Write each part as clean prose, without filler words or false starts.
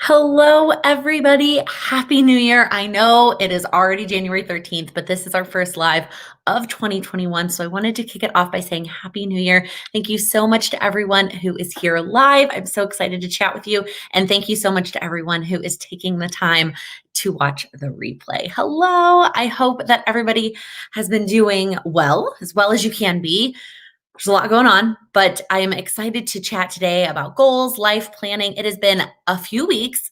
Hello, everybody. Happy New Year. I know it is already January 13th, but this is our first live of 2021. So I wanted to kick it off by saying Happy New Year. Thank you so much to everyone who is here live. I'm so excited to chat with you. And thank you so much to everyone who is taking the time to watch the replay. Hello. I hope that everybody has been doing well as you can be. There's a lot going on, but I am excited to chat today about goals, life planning. It has been a few weeks,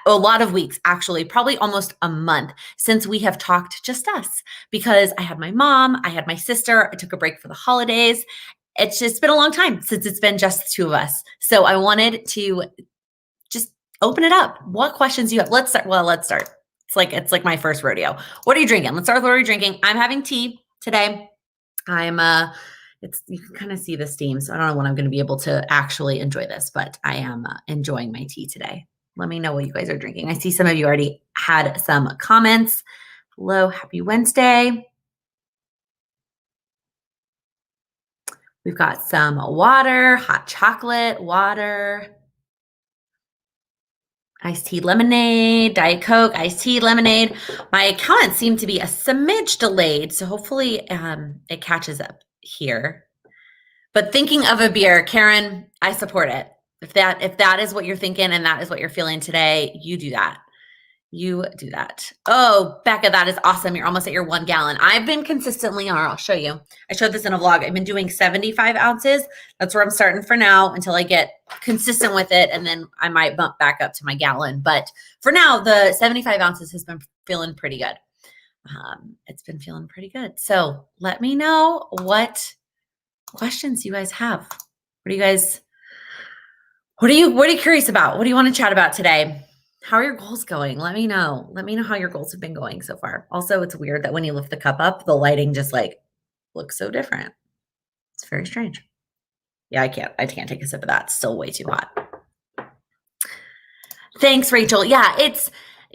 a lot of weeks actually, probably almost a month since we have talked just us because I had my mom, I had my sister, I took a break for the holidays. It's just been a long time since it's been just the two of us. So I wanted to just open it up. What questions do you have? Let's start. Well, let's start. It's like my first rodeo. What are you drinking? Let's start with what are you drinking? I'm having tea today. I'm you can kind of see the steam, so I don't know when I'm going to be able to actually enjoy this, but I am enjoying my tea today. Let me know what you guys are drinking. I see some of you already had some comments. Hello, happy Wednesday. We've got some water, hot chocolate, water, iced tea lemonade, Diet Coke, iced tea lemonade. My comments seem to be a smidge delayed, so hopefully it catches up here. But thinking of a beer, Karen, I support it. If that is what you're thinking and that is what you're feeling today, you do that. You do that. Oh, Becca, that is awesome. You're almost at your 1 gallon. I've been consistently, or I'll show you. I showed this in a vlog. I've been doing 75 ounces. That's where I'm starting for now until I get consistent with it. And then I might bump back up to my gallon. But for now, the 75 ounces has been feeling pretty good. It's been feeling pretty good. So let me know what questions you guys have. What are you curious about? What do you want to chat about today? How are your goals going? Let me know. Let me know how your goals have been going so far. Also, it's weird that when you lift the cup up, the lighting just like looks so different. It's very strange. Yeah, I can't take a sip of that. It's still way too hot. Thanks, Rachel. Yeah,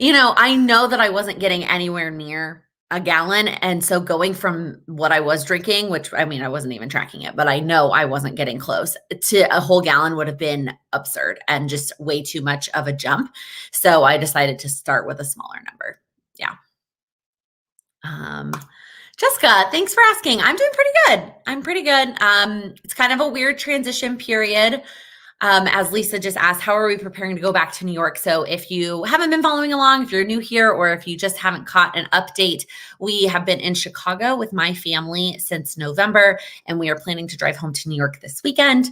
I know that I wasn't getting anywhere near a gallon. And so going from what I was drinking, which I wasn't even tracking it, but I know I wasn't getting close to a whole gallon would have been absurd and just way too much of a jump. So I decided to start with a smaller number. Yeah. Jessica, thanks for asking. I'm doing pretty good. I'm pretty good. It's kind of a weird transition period. As Lisa just asked, how are we preparing to go back to New York? So if you haven't been following along, if you're new here, or if you just haven't caught an update, we have been in Chicago with my family since November, and we are planning to drive home to New York this weekend.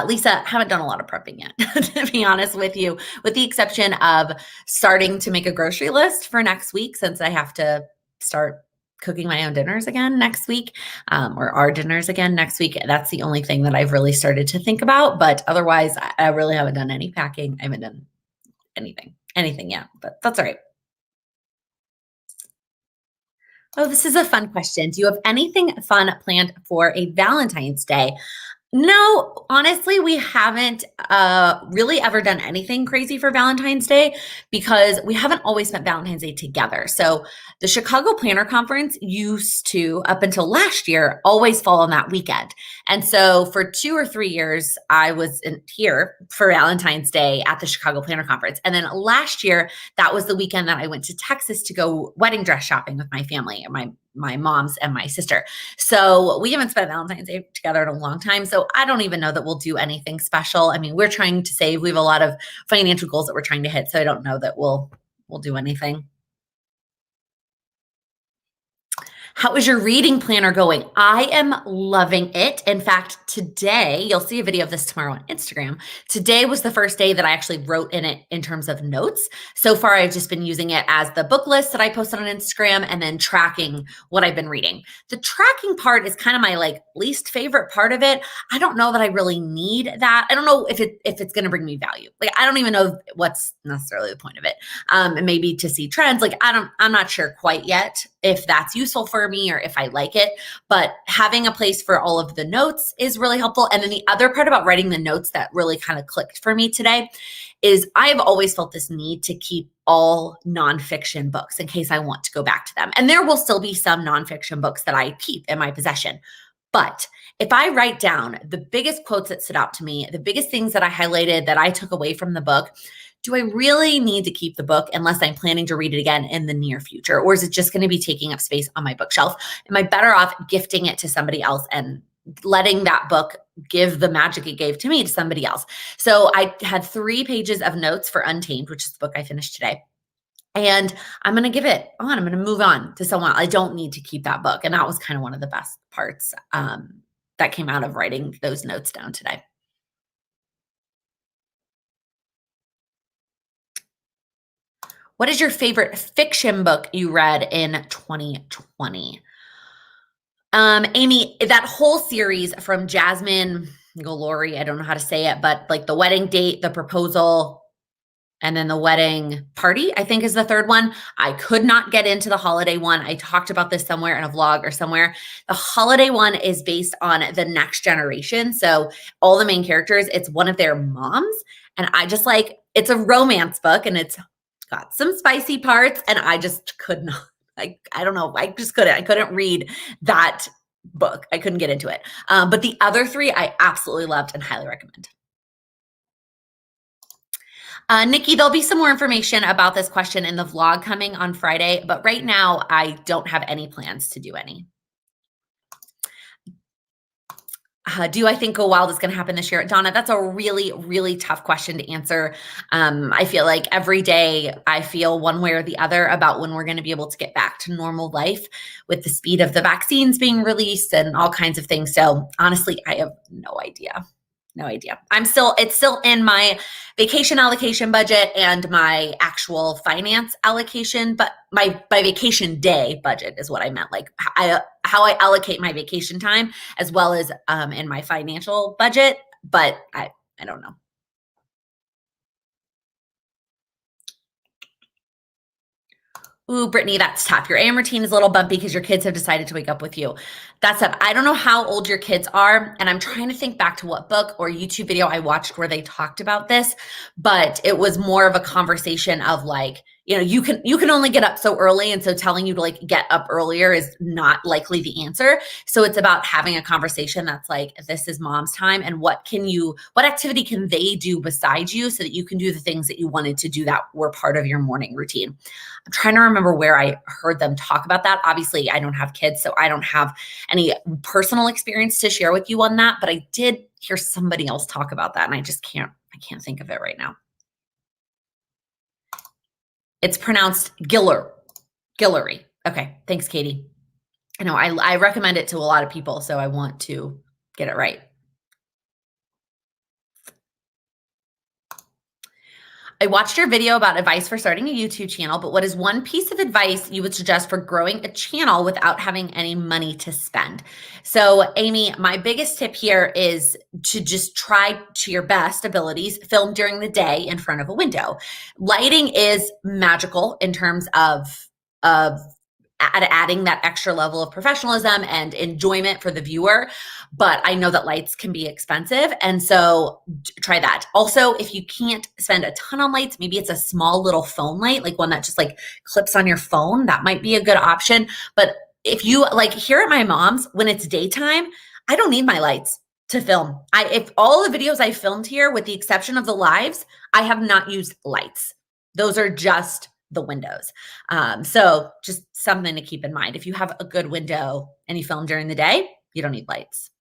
Lisa, haven't done a lot of prepping yet, to be honest with you, with the exception of starting to make a grocery list for next week, since I have to start cooking my own dinners again next week, or our dinners again next week. That's the only thing that I've really started to think about. But otherwise, I really haven't done any packing. I haven't done anything yet, but that's all right. Oh, this is a fun question. Do you have anything fun planned for a Valentine's Day? No, honestly, we haven't really ever done anything crazy for Valentine's Day because we haven't always spent Valentine's Day together. So the Chicago Planner Conference used to, up until last year, always fall on that weekend. And so for 2 or 3 years, I was here for Valentine's Day at the Chicago Planner Conference. And then last year, that was the weekend that I went to Texas to go wedding dress shopping with my family, my mom's and my sister. So we haven't spent Valentine's Day together in a long time. So I don't even know that we'll do anything special. I mean, we're trying to save. We have a lot of financial goals that we're trying to hit. So I don't know that we'll do anything. How is your reading planner going? I am loving it. In fact, today, you'll see a video of this tomorrow on Instagram. Today was the first day that I actually wrote in it in terms of notes. So far, I've just been using it as the book list that I posted on Instagram and then tracking what I've been reading. The tracking part is kind of my least favorite part of it. I don't know that I really need that. I don't know if it's going to bring me value. I don't even know what's necessarily the point of it. And maybe to see trends. I'm not sure quite yet if that's useful for me or if I like it, but having a place for all of the notes is really helpful. And then the other part about writing the notes that really kind of clicked for me today is I've always felt this need to keep all nonfiction books in case I want to go back to them. And there will still be some nonfiction books that I keep in my possession. But if I write down the biggest quotes that stood out to me, the biggest things that I highlighted that I took away from the book, do I really need to keep the book unless I'm planning to read it again in the near future? Or is it just going to be taking up space on my bookshelf? Am I better off gifting it to somebody else and letting that book give the magic it gave to me to somebody else? So I had 3 pages of notes for Untamed, which is the book I finished today. And I'm going to give it on. I'm going to move on to someone. I don't need to keep that book. And that was kind of one of the best parts that came out of writing those notes down today. What is your favorite fiction book you read in 2020? Amy, that whole series from Jasmine Galori, I don't know how to say it, but like The Wedding Date, The Proposal, and then The Wedding Party, I think is the third one. I could not get into the holiday one. I talked about this somewhere in a vlog or somewhere. The holiday one is based on the next generation. So all the main characters, it's one of their moms. And I just like, it's a romance book and it's got some spicy parts. And I just could not, I don't know. I just couldn't. I couldn't read that book. I couldn't get into it. But the other 3, I absolutely loved and highly recommend. Nikki, there'll be some more information about this question in the vlog coming on Friday, but right now I don't have any plans to do any. Do I think Go Wild is going to happen this year? Donna, that's a really, really tough question to answer. I feel like every day I feel one way or the other about when we're going to be able to get back to normal life with the speed of the vaccines being released and all kinds of things. So honestly, I have no idea. No idea. It's still in my vacation allocation budget and my actual finance allocation, but my vacation day budget is what I meant. Like how I allocate my vacation time as well as in my financial budget, but I don't know. Ooh, Brittany, that's tough. Your AM routine is a little bumpy because your kids have decided to wake up with you. That's tough. I don't know how old your kids are, and I'm trying to think back to what book or YouTube video I watched where they talked about this, but it was more of a conversation of like, you can only get up so early, and so telling you to like get up earlier is not likely the answer. So it's about having a conversation that's like, this is mom's time, and what activity can they do besides you so that you can do the things that you wanted to do that were part of your morning routine. I'm trying to remember where I heard them talk about that. Obviously, I don't have kids, so I don't have any personal experience to share with you on that, but I did hear somebody else talk about that, and I can't think of it right now. It's pronounced Guillory. Okay, thanks, Katie. I know I recommend it to a lot of people, so I want to get it right. I watched your video about advice for starting a YouTube channel, but what is one piece of advice you would suggest for growing a channel without having any money to spend? So, Amy, my biggest tip here is to just try to your best abilities, film during the day in front of a window. Lighting is magical in terms of adding that extra level of professionalism and enjoyment for the viewer. But I know that lights can be expensive. And so try that. Also, if you can't spend a ton on lights, maybe it's a small little phone light, like one that just like clips on your phone. That might be a good option. But if you like here at my mom's, when it's daytime, I don't need my lights to film. If all the videos I filmed here, with the exception of the lives, I have not used lights. Those are just the windows. So just something to keep in mind. If you have a good window and you film during the day, you don't need lights.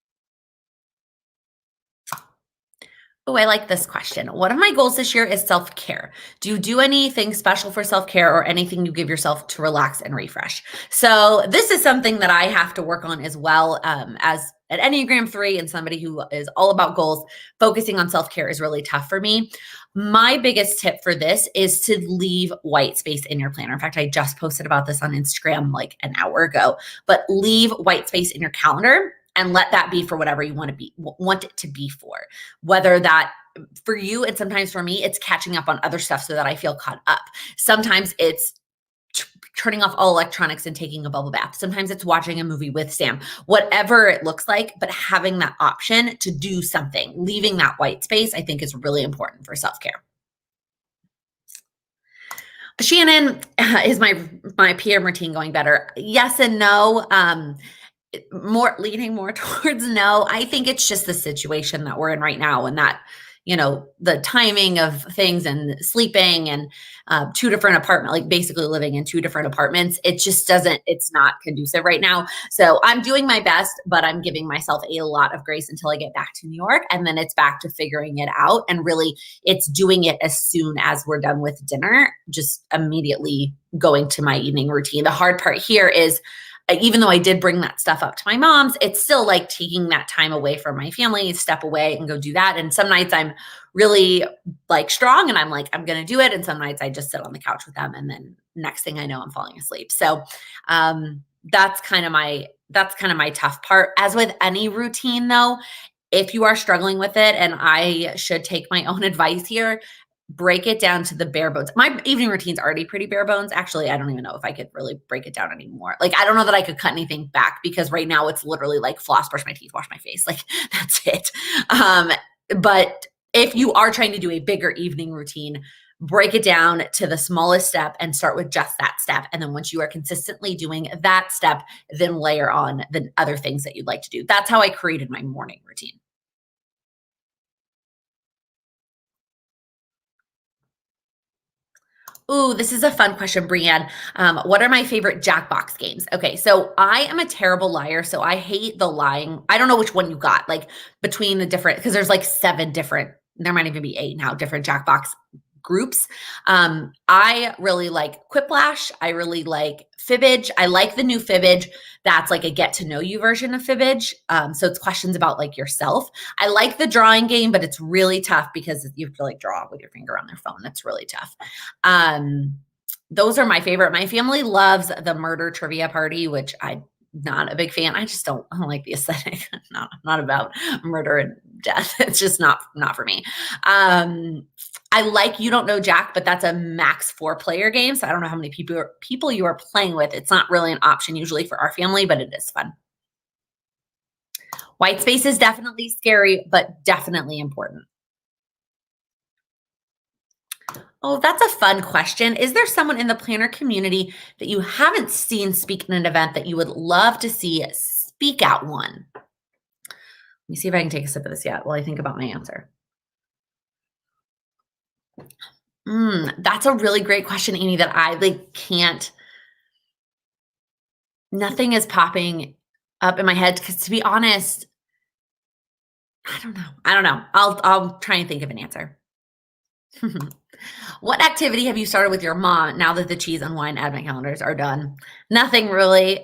Oh, I like this question. One of my goals this year is self-care. Do you do anything special for self-care or anything you give yourself to relax and refresh? So this is something that I have to work on as well. As an Enneagram 3 and somebody who is all about goals, focusing on self-care is really tough for me. My biggest tip for this is to leave white space in your planner. In fact, I just posted about this on Instagram like an hour ago, but leave white space in your calendar and let that be for whatever you want it to be for. Whether that for you and sometimes for me, it's catching up on other stuff so that I feel caught up. Sometimes it's turning off all electronics and taking a bubble bath. Sometimes it's watching a movie with Sam, whatever it looks like, but having that option to do something, leaving that white space, I think is really important for self-care. Shannon, is my PM routine going better? Yes and no. Leaning more towards no. I think it's just the situation that we're in right now, and that the timing of things and sleeping and two different apartment, like basically living in two different apartments. It just doesn't, it's not conducive right now. So I'm doing my best, but I'm giving myself a lot of grace until I get back to New York. And then it's back to figuring it out. And really, it's doing it as soon as we're done with dinner, just immediately going to my evening routine. The hard part here is, even though I did bring that stuff up to my mom's, it's still like taking that time away from my family, step away and go do that. And some nights I'm really like strong and I'm like, I'm going to do it. And some nights I just sit on the couch with them. And then next thing I know, I'm falling asleep. So that's kind of my tough part. As with any routine though, if you are struggling with it, and I should take my own advice here, break it down to the bare bones. My evening routine's already pretty bare bones. Actually, I don't even know if I could really break it down anymore. Like, I don't know that I could cut anything back because right now it's literally like floss, brush my teeth, wash my face. Like, that's it. But if you are trying to do a bigger evening routine, break it down to the smallest step and start with just that step. And then once you are consistently doing that step, then layer on the other things that you'd like to do. That's how I created my morning routine. Ooh, this is a fun question, Brienne. What are my favorite Jackbox games? Okay, so I am a terrible liar, so I hate the lying. I don't know which one you got, like between the different, because there's like seven different, there might even be eight now, different Jackbox groups. I really like Quiplash. I really like Fibbage. I like the new Fibbage. That's like a get to know you version of Fibbage. So it's questions about like yourself. I like the drawing game, but it's really tough because you have to like draw with your finger on their phone. That's really tough. Those are my favorite. My family loves the murder trivia party, which I'm not a big fan. I just I don't like the aesthetic. Not about murder and death. It's just not for me. I like You Don't Know Jack, but that's a max 4-player game. So I don't know how many people you are playing with. It's not really an option usually for our family, but it is fun. White space is definitely scary, but definitely important. Oh, that's a fun question. Is there someone in the planner community that you haven't seen speak in an event that you would love to see speak at one? Let me see if I can take a sip of this yet while I think about my answer. That's a really great question, Amy, that I like can't, nothing is popping up in my head because to be honest, I don't know. I don't know. I'll try and think of an answer. What activity have you started with your mom now that the cheese and wine advent calendars are done? Nothing really.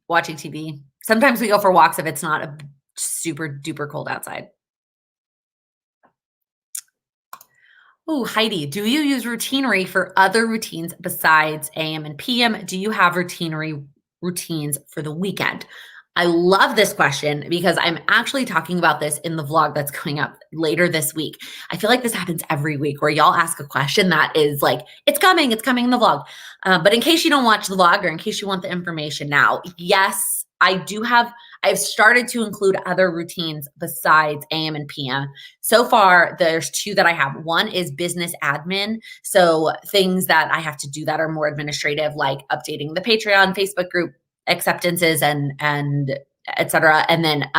Watching TV. Sometimes we go for walks if it's not a super duper cold outside. Oh, Heidi, do you use Routinery for other routines besides AM and PM? Do you have Routinery routines for the weekend? I love this question because I'm actually talking about this in the vlog that's coming up later this week. I feel like this happens every week where y'all ask a question that is like, it's coming in the vlog. But in case you don't watch the vlog or in case you want the information now, yes, I've started to include other routines besides AM and PM. So far, there's two that I have. One is business admin. So things that I have to do that are more administrative, like updating the Patreon, Facebook group, acceptances and et cetera. And then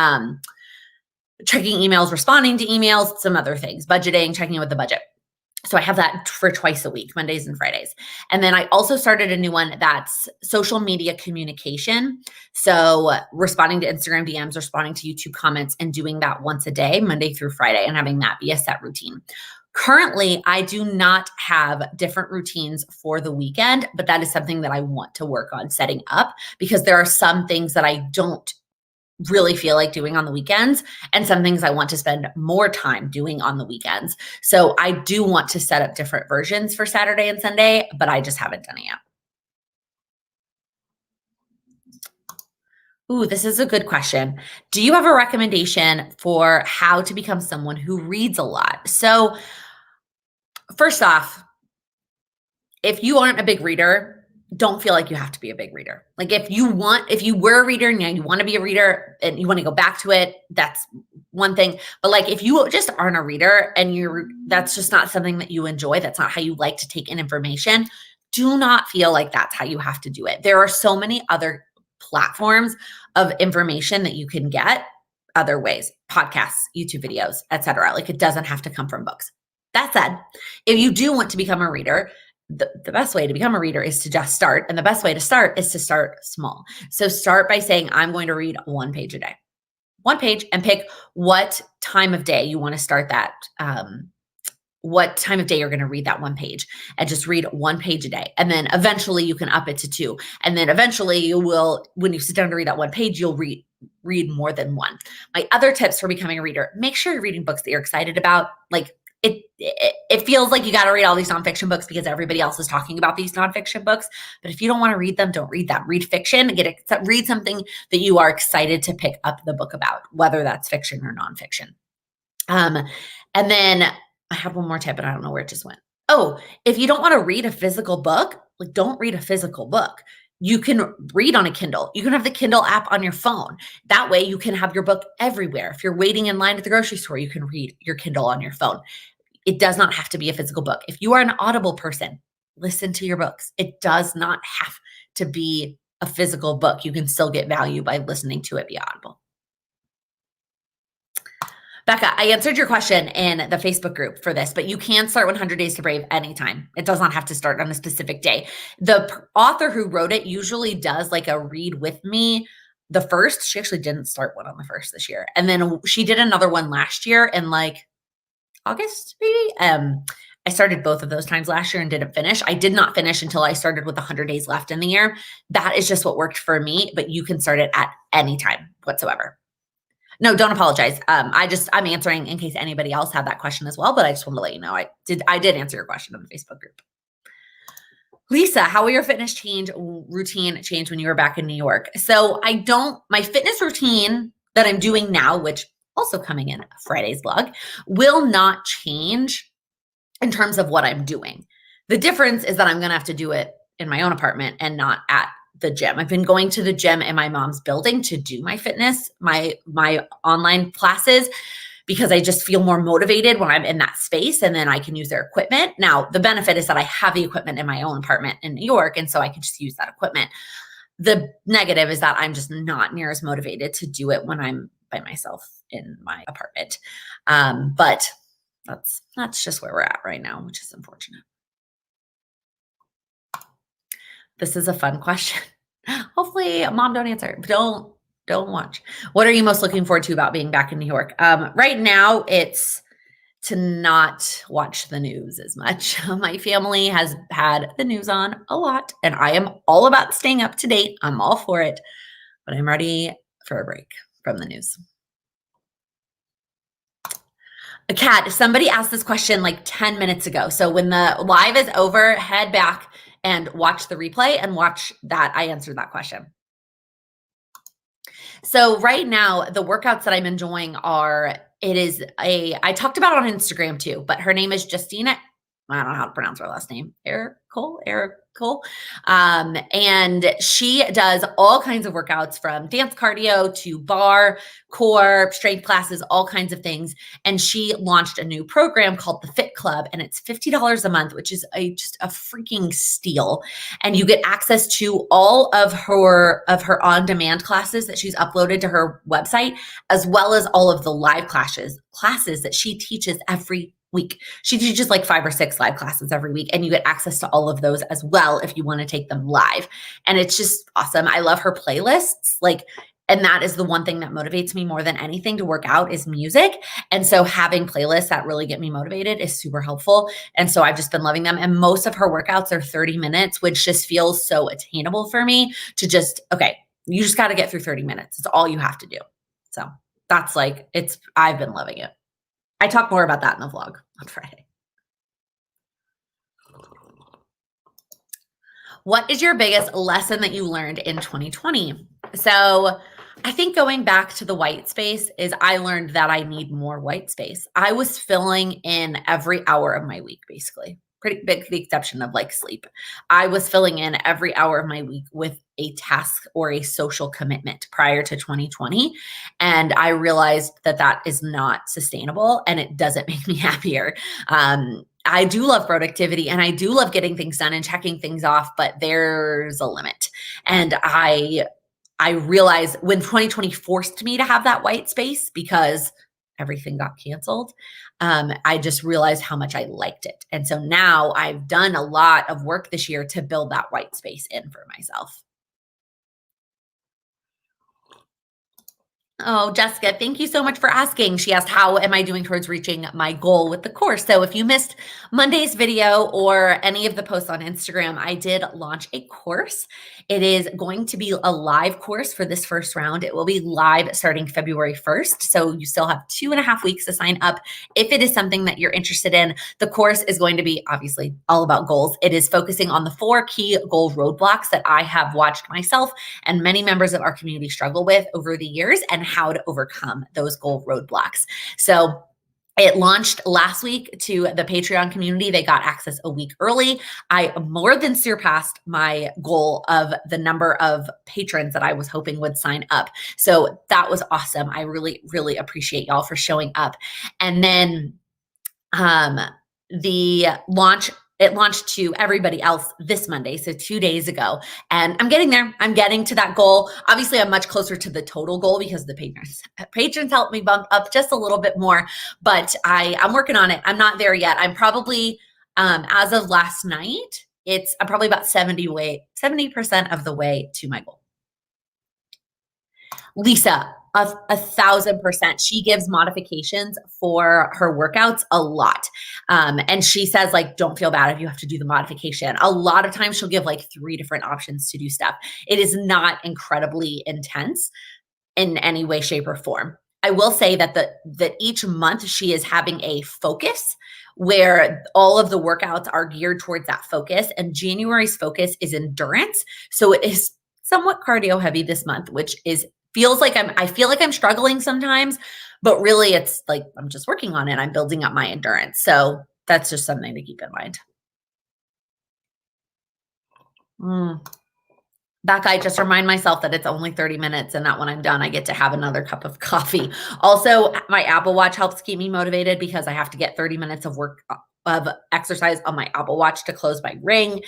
checking emails, responding to emails, some other things, budgeting, checking in with the budget. So I have that for twice a week, Mondays and Fridays. And then I also started a new one that's social media communication. So responding to Instagram DMs, responding to YouTube comments, and doing that once a day, Monday through Friday, and having that be a set routine. Currently, I do not have different routines for the weekend, but that is something that I want to work on setting up because there are some things that I don't really feel like doing on the weekends and some things I want to spend more time doing on the weekends. So I do want to set up different versions for Saturday and Sunday, but I just haven't done it yet. Ooh, this is a good question. Do you have a recommendation for how to become someone who reads a lot? So first off, if you aren't a big reader, don't feel like you have to be a big reader. Like if you were a reader and you want to be a reader and you want to go back to it, that's one thing. But like if you just aren't a reader and that's just not something that you enjoy, that's not how you like to take in information, do not feel like that's how you have to do it. There are so many other platforms of information that you can get other ways, podcasts, YouTube videos, etc. Like it doesn't have to come from books. That said, if you do want to become a reader, the best way to become a reader is to just start. And the best way to start is to start small. So start by saying, I'm going to read one page a day. One page, and pick what time of day you want to start that. What time of day you're going to read that one page, and just read one page a day. And then eventually you can up it to 2. And then eventually you will, when you sit down to read that one page, you'll read more than one. My other tips for becoming a reader: make sure you're reading books that you're excited about. Like it feels like you got to read all these nonfiction books because everybody else is talking about these nonfiction books. But if you don't want to read them, don't read them. Read fiction. Read something that you are excited to pick up the book about, whether that's fiction or nonfiction. And then I had one more tip, and I don't know where it just went. Oh, if you don't want to read a physical book, like don't read a physical book. You can read on a Kindle. You can have the Kindle app on your phone. That way you can have your book everywhere. If you're waiting in line at the grocery store, you can read your Kindle on your phone. It does not have to be a physical book. If you are an Audible person, listen to your books. It does not have to be a physical book. You can still get value by listening to it via Audible. Becca, I answered your question in the Facebook group for this, but you can start 100 Days to Brave anytime. It does not have to start on a specific day. The author who wrote it usually does like a read with me the first. She actually didn't start one on the first this year. And then she did another one last year in like August, maybe. I started both of those times last year and didn't finish. I did not finish until I started with 100 days left in the year. That is just what worked for me, but you can start it at any time whatsoever. No, don't apologize. I'm answering in case anybody else had that question as well, but I just wanted to let you know I did answer your question in the Facebook group. Lisa, how will your fitness routine change when you were back in New York? So my fitness routine that I'm doing now, which also coming in Friday's vlog, will not change in terms of what I'm doing. The difference is that I'm going to have to do it in my own apartment and not at the gym. I've been going to the gym in my mom's building to do my fitness, my online classes, because I just feel more motivated when I'm in that space, and then I can use their equipment. Now, the benefit is that I have the equipment in my own apartment in New York, and so I can just use that equipment. The negative is that I'm just not near as motivated to do it when I'm by myself in my apartment. But that's just where we're at right now, which is unfortunate. This is a fun question. Hopefully mom don't answer. Don't watch. What are you most looking forward to about being back in New York? Right now it's to not watch the news as much. My family has had the news on a lot, and I am all about staying up to date. I'm all for it, but I'm ready for a break from the news. Kat, somebody asked this question like 10 minutes ago. So when the live is over, head back and watch the replay and watch that. I answered that question. So right now, the workouts that I'm enjoying I talked about it on Instagram too, but her name is Justina. I don't know how to pronounce her last name. Eric Cole. And she does all kinds of workouts, from dance cardio to bar, core, strength classes, all kinds of things. And she launched a new program called the Fit Club, and it's $50 a month, which is just a freaking steal. And you get access to all of her on-demand classes that she's uploaded to her website, as well as all of the live classes that she teaches every week. She teaches like 5 or 6 live classes every week, and you get access to all of those as well if you want to take them live. And it's just awesome. I love her playlists. And that is the one thing that motivates me more than anything to work out is music. And so having playlists that really get me motivated is super helpful. And so I've just been loving them. And most of her workouts are 30 minutes, which just feels so attainable for me to you just got to get through 30 minutes. It's all you have to do. So that's I've been loving it. I talk more about that in the vlog on Friday. What is your biggest lesson that you learned in 2020? So I think going back to the white space is I learned that I need more white space. I was filling in every hour of my week, basically. Pretty big, the exception of sleep. I was filling in every hour of my week with a task or a social commitment prior to 2020. And I realized that is not sustainable, and it doesn't make me happier. I do love productivity, and I do love getting things done and checking things off, but there's a limit. And I I realized when 2020 forced me to have that white space because everything got canceled, I just realized how much I liked it. And so now I've done a lot of work this year to build that white space in for myself. Oh, Jessica, thank you so much for asking. She asked, how am I doing towards reaching my goal with the course? So if you missed Monday's video or any of the posts on Instagram, I did launch a course. It is going to be a live course for this first round. It will be live starting February 1st. So you still have 2.5 weeks to sign up. If it is something that you're interested in, the course is going to be obviously all about goals. It is focusing on the 4 key goal roadblocks that I have watched myself and many members of our community struggle with over the years, and how to overcome those goal roadblocks. So it launched last week to the Patreon community. They got access a week early. I more than surpassed my goal of the number of patrons that I was hoping would sign up. So that was awesome. I really, really appreciate y'all for showing up. And then the launch, it launched to everybody else this Monday, so 2 days ago. And I'm getting there. I'm getting to that goal. Obviously, I'm much closer to the total goal because the patrons helped me bump up just a little bit more, but I'm working on it. I'm not there yet. I'm probably, as of last night, I'm probably about 70% of the way to my goal. Lisa, 1,000%. She gives modifications for her workouts a lot. And she says, like, don't feel bad if you have to do the modification. A lot of times she'll give like 3 different options to do stuff. It is not incredibly intense in any way, shape, or form. I will say that that each month she is having a focus where all of the workouts are geared towards that focus. And January's focus is endurance. So it is somewhat cardio heavy this month, which I feel like I'm struggling sometimes, but really it's like, I'm just working on it. I'm building up my endurance. So that's just something to keep in mind. That guy, just remind myself that it's only 30 minutes and that when I'm done, I get to have another cup of coffee. Also, my Apple Watch helps keep me motivated because I have to get 30 minutes of exercise on my Apple Watch to close my ring.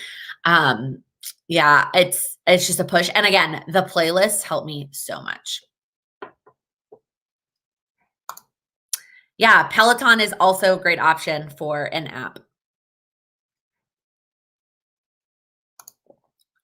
Yeah, it's just a push. And again, the playlists help me so much. Yeah, Peloton is also a great option for an app.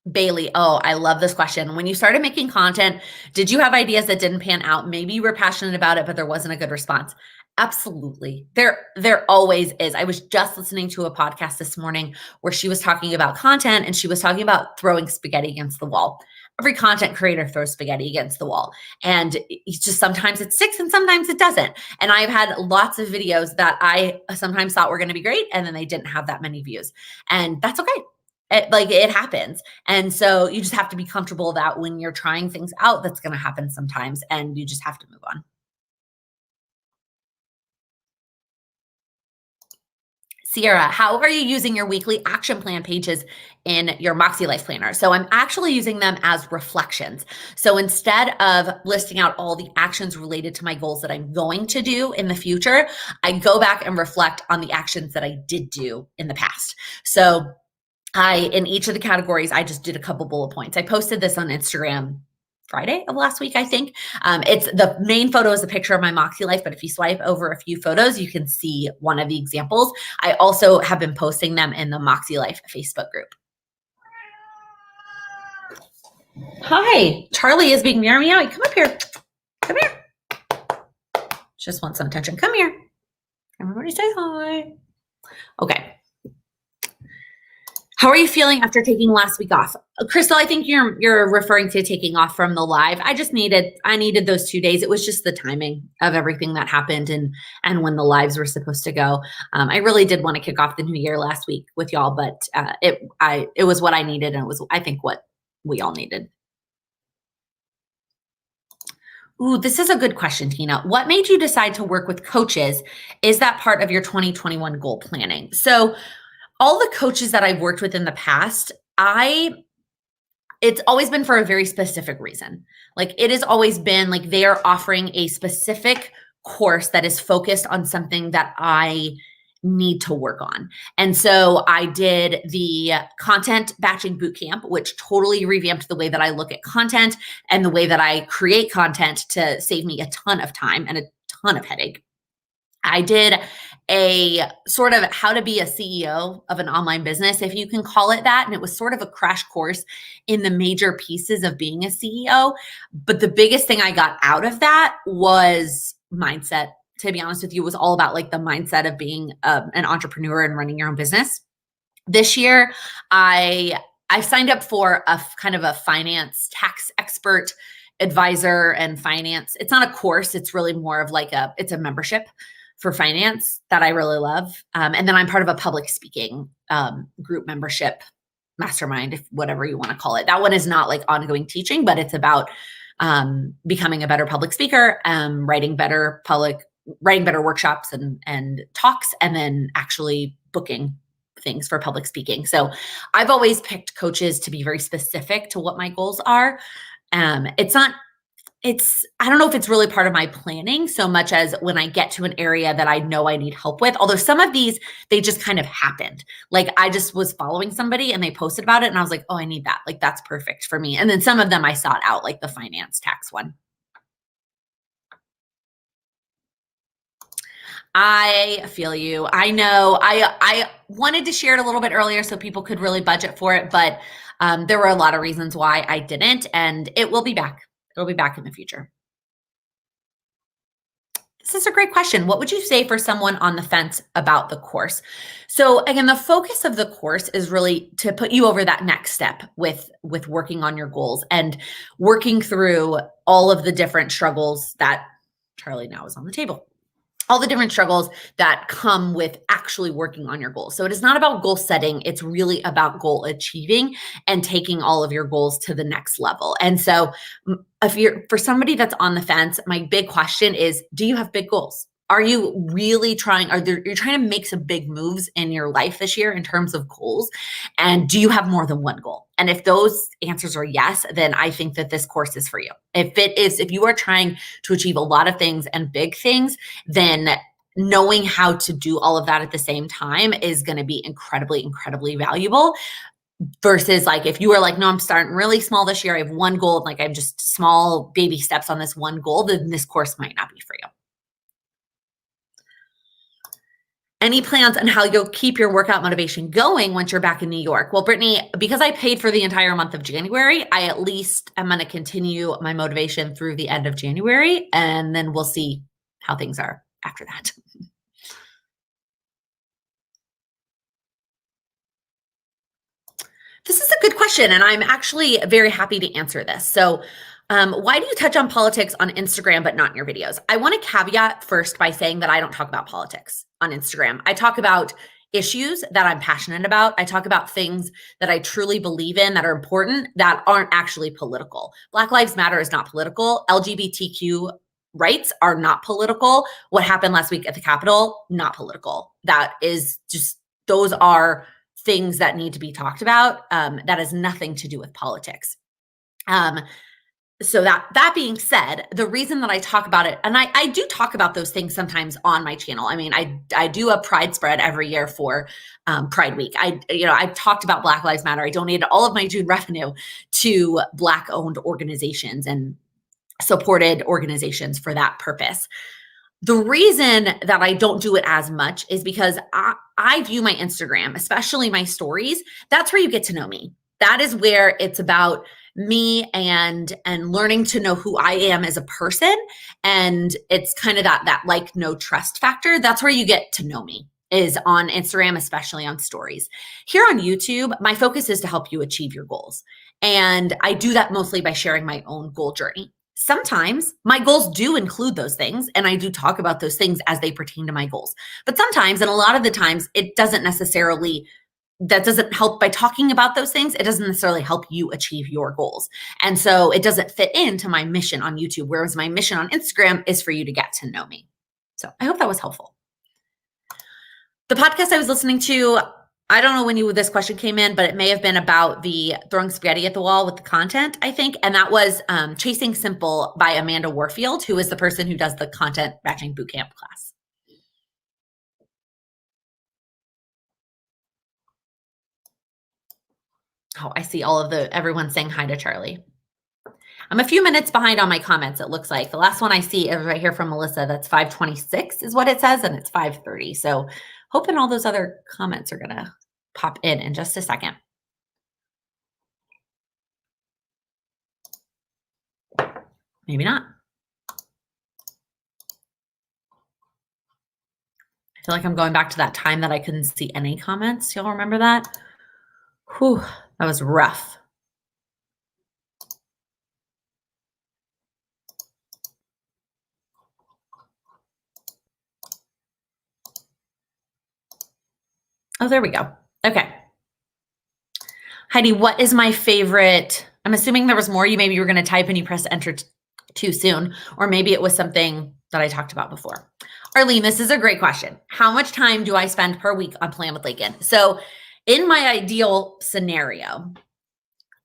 Bailey, oh, I love this question. When you started making content, did you have ideas that didn't pan out? Maybe you were passionate about it, but there wasn't a good response. Absolutely. There always is. I was just listening to a podcast this morning where she was talking about content and she was talking about throwing spaghetti against the wall. Every content creator throws spaghetti against the wall. And it's just sometimes it sticks and sometimes it doesn't. And I've had lots of videos that I sometimes thought were going to be great and then they didn't have that many views. And that's okay. It happens. And so you just have to be comfortable that when you're trying things out, that's going to happen sometimes and you just have to move on. Sierra, how are you using your weekly action plan pages in your Moxie Life Planner? So I'm actually using them as reflections. So instead of listing out all the actions related to my goals that I'm going to do in the future, I go back and reflect on the actions that I did do in the past. So in each of the categories, I just did a couple bullet points. I posted this on Instagram Friday of last week, I think. It's the main photo is a picture of my Moxie Life, but if you swipe over a few photos, you can see one of the examples. I also have been posting them in the Moxie Life Facebook group. Hi, Charlie is being meow meow. Come up here. Come here. Just want some attention. Come here. Everybody say hi. Okay. How are you feeling after taking last week off? Crystal, I think you're referring to taking off from the live. I needed those 2 days. It was just the timing of everything that happened and when the lives were supposed to go. I really did want to kick off the new year last week with y'all, but it was what I needed, and it was, I think, what we all needed. Ooh, this is a good question, Tina. What made you decide to work with coaches? Is that part of your 2021 goal planning? So all the coaches that I've worked with in the past, it's always been for a very specific reason. Like it has always been like they are offering a specific course that is focused on something that I need to work on. And so I did the content batching bootcamp, which totally revamped the way that I look at content and the way that I create content to save me a ton of time and a ton of headache. I did a sort of how to be a CEO of an online business, if you can call it that. And it was sort of a crash course in the major pieces of being a CEO. But the biggest thing I got out of that was mindset. To be honest with you, it was all about like the mindset of being an entrepreneur and running your own business. This year, I signed up for a kind of a finance tax expert advisor and finance. It's not a course. It's really more of like it's a membership for finance that I really love. And then I'm part of a public speaking group membership mastermind, if whatever you want to call it. That one is not like ongoing teaching, but it's about becoming a better public speaker, writing better workshops and talks, and then actually booking things for public speaking. So I've always picked coaches to be very specific to what my goals are. I don't know if it's really part of my planning so much as when I get to an area that I know I need help with. Although some of these, they just kind of happened. Like I just was following somebody and they posted about it and I was like, oh, I need that. Like that's perfect for me. And then some of them I sought out, like the finance tax one. I feel you. I know. I wanted to share it a little bit earlier so people could really budget for it, but there were a lot of reasons why I didn't, and it will be back. It'll be back in the future. This is a great question. What would you say for someone on the fence about the course? So again, the focus of the course is really to put you over that next step with working on your goals and working through all of the different struggles that Charlie now is on the table. All the different struggles that come with actually working on your goals. So it is not about goal setting. It's really about goal achieving and taking all of your goals to the next level. And so if you're, for somebody that's on the fence, my big question is, do you have big goals? Are you really trying, you're trying to make some big moves in your life this year in terms of goals? And do you have more than one goal? And if those answers are yes, then I think that this course is for you. If you are trying to achieve a lot of things and big things, then knowing how to do all of that at the same time is going to be incredibly, incredibly valuable. Versus like, if you were like, no, I'm starting really small this year. I have one goal. And like I'm just small baby steps on this one goal, then this course might not be for you. Any plans on how you'll keep your workout motivation going once you're back in New York? Well, Brittany, because I paid for the entire month of January, I at least am going to continue my motivation through the end of January, and then we'll see how things are after that. This is a good question, and I'm actually very happy to answer this. So why do you touch on politics on Instagram but not in your videos? I want to caveat first by saying that I don't talk about politics on Instagram. I talk about issues that I'm passionate about. I talk about things that I truly believe in that are important that aren't actually political. Black Lives Matter is not political. LGBTQ rights are not political. What happened last week at the Capitol, not political. That is just, those are things that need to be talked about. That has nothing to do with politics. So that being said, the reason that I talk about it, and I do talk about those things sometimes on my channel. I mean, I do a Pride spread every year for Pride Week. I talked about Black Lives Matter. I donated all of my June revenue to Black-owned organizations and supported organizations for that purpose. The reason that I don't do it as much is because I view my Instagram, especially my stories, that's where you get to know me. That is where it's about me and learning to know who I am as a person. And it's kind of that like no trust factor. That's where you get to know me, is on Instagram, especially on stories. Here on YouTube, my focus is to help you achieve your goals. And I do that mostly by sharing my own goal journey. Sometimes my goals do include those things, and I do talk about those things as they pertain to my goals. But sometimes, and a lot of the times, it doesn't necessarily, that doesn't help. By talking about those things, it doesn't necessarily help you achieve your goals. And so it doesn't fit into my mission on YouTube, whereas my mission on Instagram is for you to get to know me. So I hope that was helpful. The podcast I was listening to, I don't know when this question came in, but it may have been about the throwing spaghetti at the wall with the content, I think. And that was Chasing Simple by Amanda Warfield, who is the person who does the content batching bootcamp class. Oh, I see everyone saying hi to Charlie. I'm a few minutes behind on my comments, it looks like. The last one I see is right here from Melissa. That's 5:26 is what it says, and it's 5:30. So hoping all those other comments are gonna pop in just a second. Maybe not. I feel like I'm going back to that time that I couldn't see any comments. Y'all remember that? Whew, that was rough. Oh, there we go. Okay. Heidi, what is my favorite? I'm assuming there was more. Maybe you were going to type and you pressed enter too soon, or maybe it was something that I talked about before. Arlene, this is a great question. How much time do I spend per week on Plan with Lakin? So in my ideal scenario,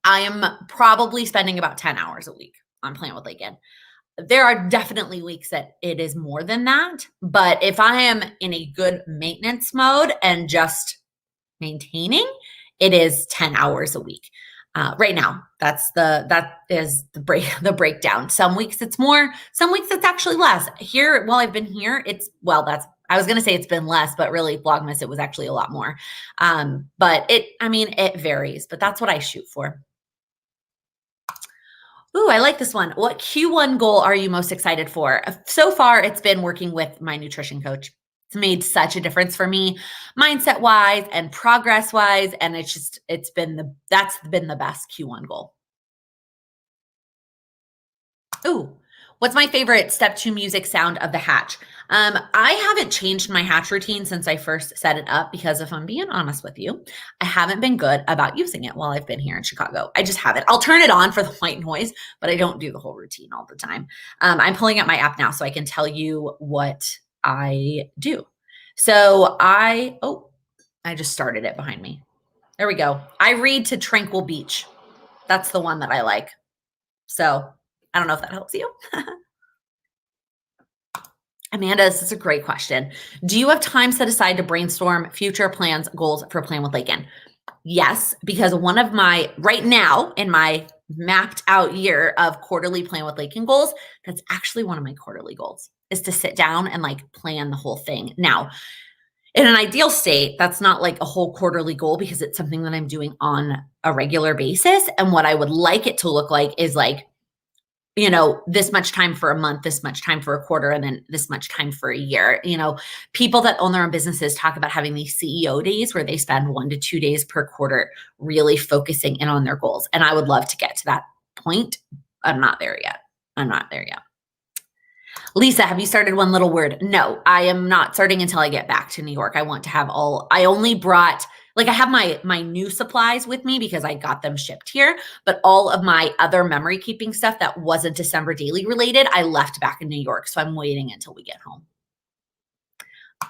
I am probably spending about 10 hours a week on Plan with Lakin. There are definitely weeks that it is more than that. But if I am in a good maintenance mode and just maintaining, it is 10 hours a week. Right now, that is the breakdown. Some weeks it's more, some weeks it's actually less. Here, while I've been here, I was going to say it's been less, but really Vlogmas, it was actually a lot more. But it varies, but that's what I shoot for. Ooh, I like this one. What Q1 goal are you most excited for? So far, it's been working with my nutrition coach. It's made such a difference for me, mindset wise and progress wise. And that's been the best Q1 goal. Ooh, what's my favorite step 2 music sound of the hatch? I haven't changed my hatch routine since I first set it up because if I'm being honest with you, I haven't been good about using it while I've been here in Chicago. I just haven't. I'll turn it on for the white noise, but I don't do the whole routine all the time. I'm pulling up my app now so I can tell you what I do. So I just started it behind me. There we go. I read to Tranquil Beach. That's the one that I like. So I don't know if that helps you. Amanda, this is a great question. Do you have time set aside to brainstorm future plans, goals for Plan with Lakin? Yes, because right now in my mapped out year of quarterly Plan with Lakin goals, that's actually one of my quarterly goals is to sit down and plan the whole thing. Now, in an ideal state, that's not like a whole quarterly goal because it's something that I'm doing on a regular basis. And what I would like it to look like is this much time for a month, this much time for a quarter, and then this much time for a year. People that own their own businesses talk about having these CEO days where they spend 1 to 2 days per quarter really focusing in on their goals. And I would love to get to that point. I'm not there yet. Lisa, have you started One Little Word? No, I am not starting until I get back to New York. I want to have I only brought, I have my new supplies with me because I got them shipped here, but all of my other memory keeping stuff that wasn't December daily related, I left back in New York. So I'm waiting until we get home.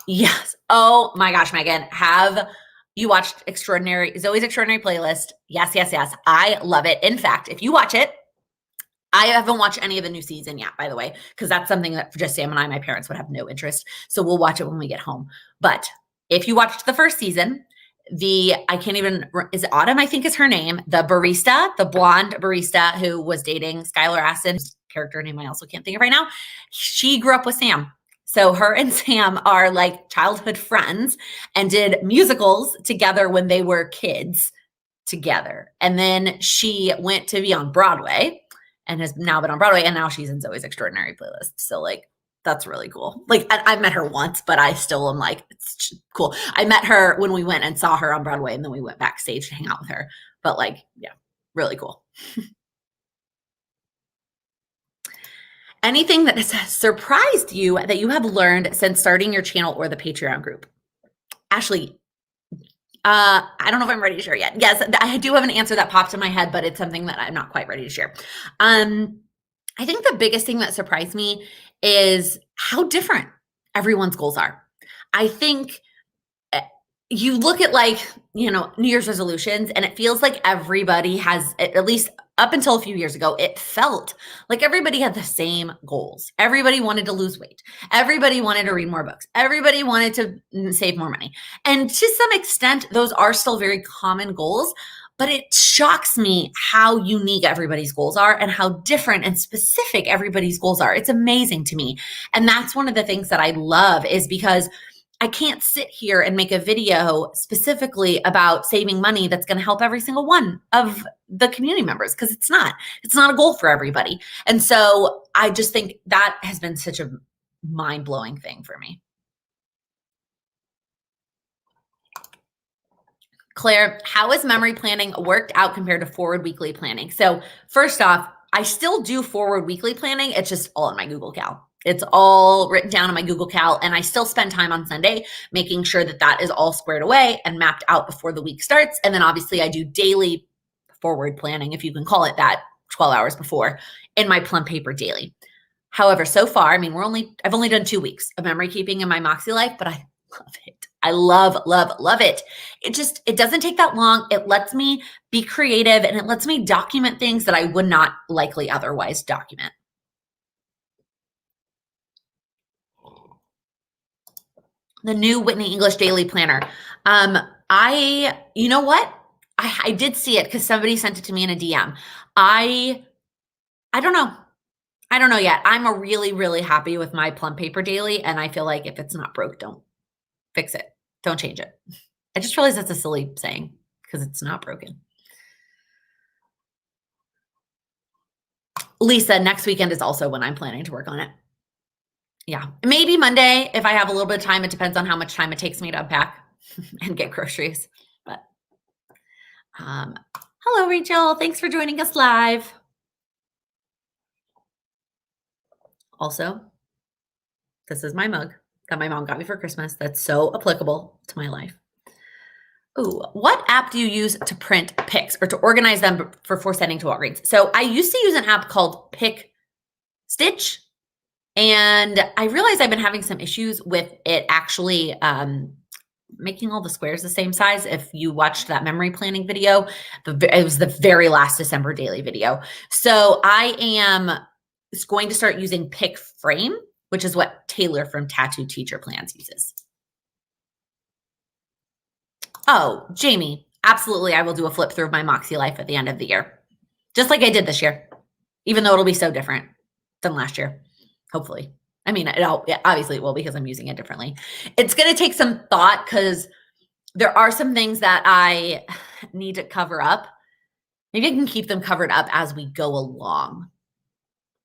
Yes. Oh my gosh, Megan, have you watched Zoe's Extraordinary Playlist? Yes, yes, yes. I love it. In fact, if you watch it, I haven't watched any of the new season yet, by the way, because that's something that for just Sam and I, my parents would have no interest. So we'll watch it when we get home. But if you watched the first season, is it Autumn, I think is her name, the barista, the blonde barista who was dating Skylar Astin's character name I also can't think of right now. She grew up with Sam. So her and Sam are childhood friends and did musicals together when they were kids together. And then she went to be on Broadway and has now been on Broadway, and now she's in Zoe's Extraordinary Playlist. So that's really cool. I met her once, but I still am it's cool. I met her when we went and saw her on Broadway, and then we went backstage to hang out with her. But yeah, really cool. Anything that has surprised you that you have learned since starting your channel or the Patreon group? Ashley, I don't know if I'm ready to share yet. Yes, I do have an answer that popped in my head, but it's something that I'm not quite ready to share. I think the biggest thing that surprised me is how different everyone's goals are. I think you look at New Year's resolutions, and it feels like everybody has, at least up until a few years ago, it felt like everybody had the same goals. Everybody wanted to lose weight. Everybody wanted to read more books. Everybody wanted to save more money. And to some extent, those are still very common goals. but it shocks me how unique everybody's goals are and how different and specific everybody's goals are. It's amazing to me. And that's one of the things that I love, is because I can't sit here and make a video specifically about saving money that's going to help every single one of the community members, because it's not a goal for everybody. And so I just think that has been such a mind-blowing thing for me. Claire, how has memory planning worked out compared to forward weekly planning? So first off, I still do forward weekly planning. It's just all in my Google Cal. It's all written down in my Google Cal, and I still spend time on Sunday making sure that that is all squared away and mapped out before the week starts. And then obviously I do daily forward planning, if you can call it that, 12 hours before, in my plum paper daily. However, so far, I mean, I've only done 2 weeks of memory keeping in my Moxie Life, but I love it. I love it. It doesn't take that long. It lets me be creative, and it lets me document things that I would not likely otherwise document. The new Whitney English Daily Planner. You know what? I did see it because somebody sent it to me in a DM. I don't know. I don't know yet. I'm really, really happy with my plum paper daily, and I feel like if it's not broke, don't fix it. Don't change it. I just realized that's a silly saying because it's not broken. Lisa, next weekend is also when I'm planning to work on it. Yeah, maybe Monday if I have a little bit of time. It depends on how much time it takes me to unpack and get groceries. But hello, Rachel. Thanks for joining us live. Also, this is my mug that my mom got me for Christmas. That's so applicable to my life. Ooh, what app do you use to print pics or to organize them for sending to Walgreens? So I used to use an app called Pick Stitch, and I realized I've been having some issues with it actually making all the squares the same size. If you watched that memory planning video, it was the very last December daily video. So I am going to start using Pick Frame, which is what Taylor from Tattoo Teacher Plans uses. Oh, Jamie, absolutely. I will do a flip through of my Moxie Life at the end of the year, just like I did this year, even though it'll be so different than last year, hopefully. I mean, obviously it will because I'm using it differently. It's going to take some thought because there are some things that I need to cover up. Maybe I can keep them covered up as we go along.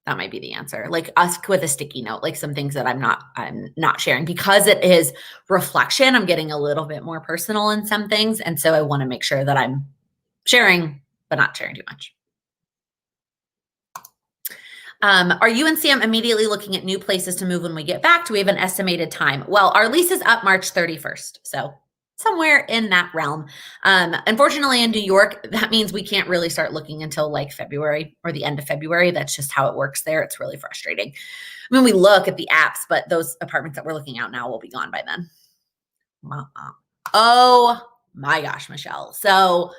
That might be the answer. Like us with a sticky note, like some things that I'm not sharing because it is reflection. I'm getting a little bit more personal in some things. And so I want to make sure that I'm sharing, but not sharing too much. Are you and Sam immediately looking at new places to move when we get back? Do we have an estimated time? Well, our lease is up March 31st. So somewhere in that realm. Unfortunately, in New York, that means we can't really start looking until like February or the end of February. That's just how it works there. It's really frustrating. I mean, we look at the apps, but those apartments that we're looking at now will be gone by then. Oh my gosh, Michelle. So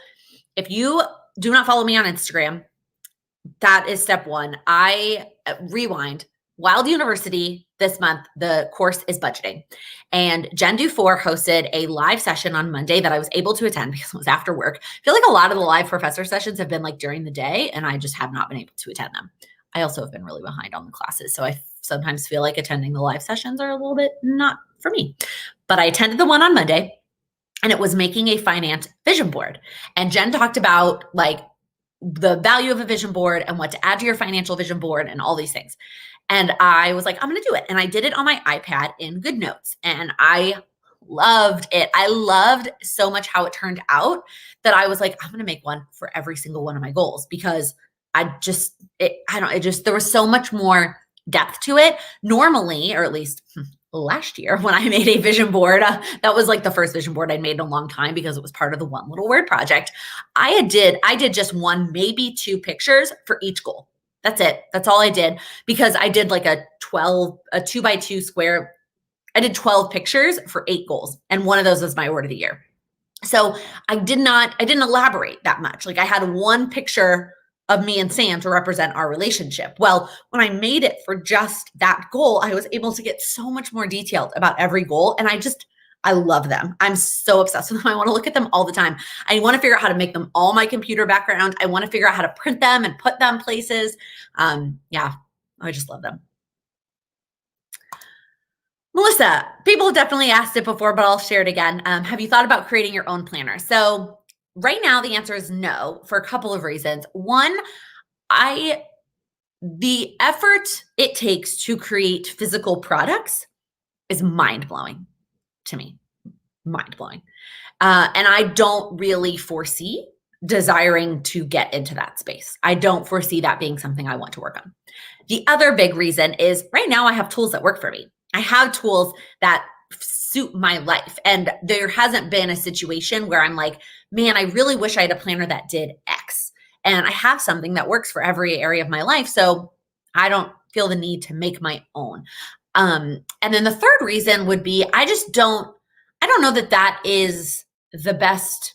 if you do not follow me on Instagram, that is step one. I rewind. Wild University this month, the course is budgeting. And Jen Dufour hosted a live session on Monday that I was able to attend because it was after work. I feel like a lot of the live professor sessions have been like during the day, and I just have not been able to attend them. I also have been really behind on the classes. So I sometimes feel like attending the live sessions are a little bit not for me. But I attended the one on Monday, and it was making a finance vision board. And Jen talked about like the value of a vision board and what to add to your financial vision board and all these things. And I was like, I'm going to do it. And I did it on my iPad in GoodNotes. And I loved it. I loved so much how it turned out that I was like, I'm going to make one for every single one of my goals because there was so much more depth to it. Normally, or at least last year when I made a vision board, that was like the first vision board I'd made in a long time because it was part of the One Little Word project. I did just one, maybe two pictures for each goal. That's it. That's all I did because I did like a 2x2 square. I did 12 pictures for 8 goals. And one of those was my word of the year. So I didn't elaborate that much. Like I had one picture of me and Sam to represent our relationship. Well, when I made it for just that goal, I was able to get so much more detailed about every goal. And I I love them. I'm so obsessed with them. I want to look at them all the time. I want to figure out how to make them all my computer background. I want to figure out how to print them and put them places. Yeah, I just love them. Melissa, people have definitely asked it before, but I'll share it again. Have you thought about creating your own planner? So right now the answer is no, for a couple of reasons. One, the effort it takes to create physical products is mind-blowing to me. Mind-blowing. And I don't really foresee desiring to get into that space. I don't foresee that being something I want to work on. The other big reason is right now I have tools that work for me. I have tools that suit my life. And there hasn't been a situation where I'm like, man, I really wish I had a planner that did X. And I have something that works for every area of my life. So I don't feel the need to make my own. And then the third reason would be I don't know that that is the best,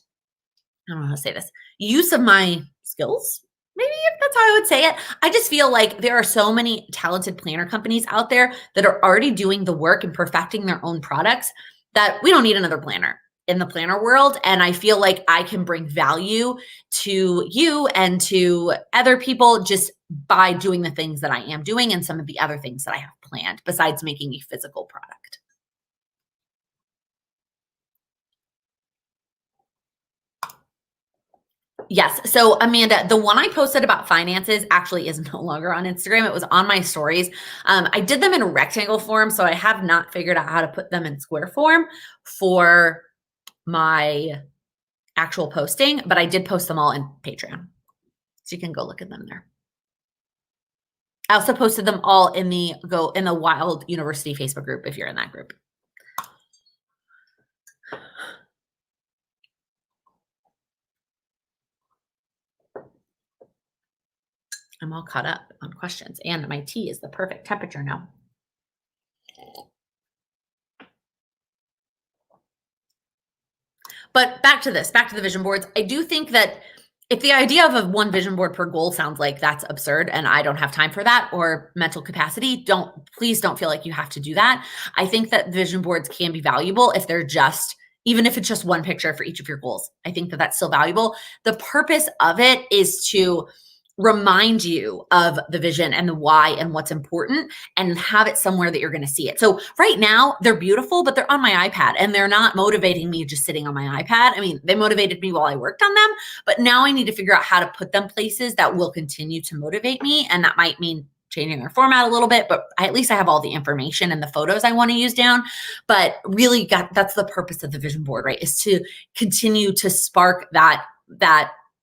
I don't know how to say this, use of my skills. Maybe that's how I would say it. I just feel like there are so many talented planner companies out there that are already doing the work and perfecting their own products that we don't need another planner in the planner world. And I feel like I can bring value to you and to other people just by doing the things that I am doing and some of the other things that I have planned besides making a physical product. Yes. So Amanda, the one I posted about finances actually is no longer on Instagram. It was on my stories. I did them in rectangle form, so I have not figured out how to put them in square form for my actual posting, but I did post them all in Patreon. So you can go look at them there. I also posted them all in the Wild University Facebook group if you're in that group. I'm all caught up on questions and my tea is the perfect temperature now. But back to the vision boards. I do think that if the idea of a one vision board per goal sounds like that's absurd and I don't have time for that or mental capacity, please don't feel like you have to do that. I think that vision boards can be valuable if they're even if it's just one picture for each of your goals. I think that that's still valuable. The purpose of it is to remind you of the vision and the why and what's important and have it somewhere that you're going to see it. So right now they're beautiful, but they're on my iPad and they're not motivating me just sitting on my iPad. I mean, they motivated me while I worked on them, but now I need to figure out how to put them places that will continue to motivate me. And that might mean changing their format a little bit, but at least I have all the information and the photos I want to use down. But really that's the purpose of the vision board, right? Is to continue to spark that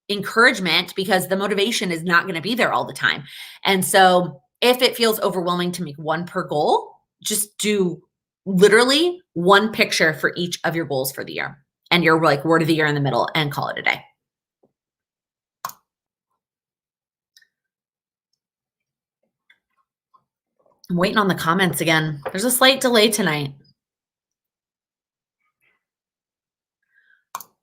encouragement because the motivation is not going to be there all the time. And so if it feels overwhelming to make one per goal, just do literally one picture for each of your goals for the year and your like word of the year in the middle and call it a day. I'm waiting on the comments again. There's a slight delay tonight.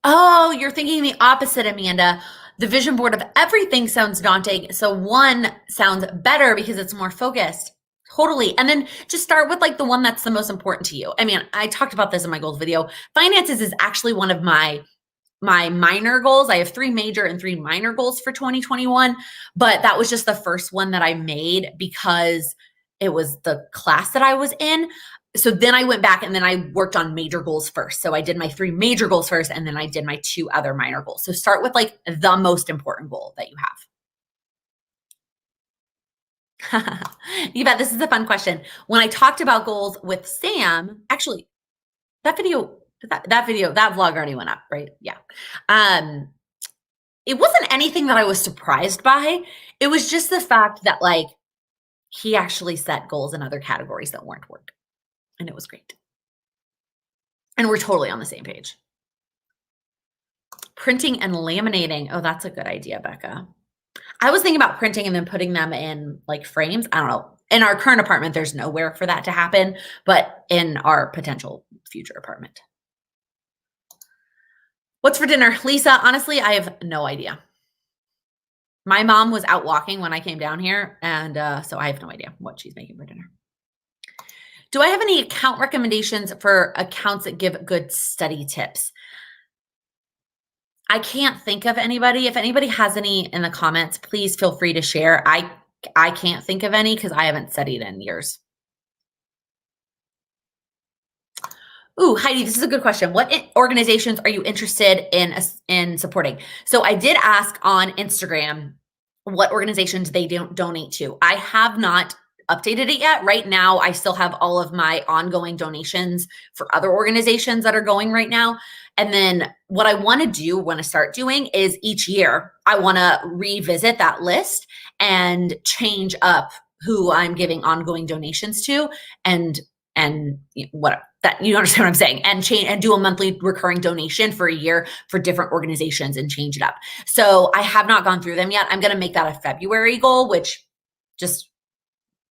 Oh, you're thinking the opposite, Amanda. The vision board of everything sounds daunting. So one sounds better because it's more focused. Totally. And then just start with like the one that's the most important to you. I mean, I talked about this in my goals video. Finances is actually one of my minor goals. I have 3 major and 3 minor goals for 2021, but that was just the first one that I made because it was the class that I was in. So then I went back and then I worked on major goals first. So I did my 3 major goals first, and then I did my 2 other minor goals. So start with like the most important goal that you have. You bet. This is a fun question. When I talked about goals with Sam, actually, that vlog already went up, right? Yeah. It wasn't anything that I was surprised by. It was just the fact that like he actually set goals in other categories that weren't work. And it was great. And we're totally on the same page. Printing and laminating. Oh, that's a good idea, Becca. I was thinking about printing and then putting them in like frames. I don't know. In our current apartment, there's nowhere for that to happen, but in our potential future apartment. What's for dinner? Lisa, honestly, I have no idea. My mom was out walking when I came down here, and so I have no idea what she's making for dinner. Do I have any account recommendations for accounts that give good study tips? I can't think of anybody. If anybody has any in the comments, please feel free to share. I can't think of any because I haven't studied in years. Ooh, Heidi, this is a good question. What organizations are you interested in supporting? So I did ask on Instagram what organizations they don't donate to. I have not updated it yet. Right now, I still have all of my ongoing donations for other organizations that are going right now. And then what I want to start doing is each year, I want to revisit that list and change up who I'm giving ongoing donations to and what that you understand what I'm saying, and change and do a monthly recurring donation for a year for different organizations and change it up. So I have not gone through them yet. I'm going to make that a February goal, which just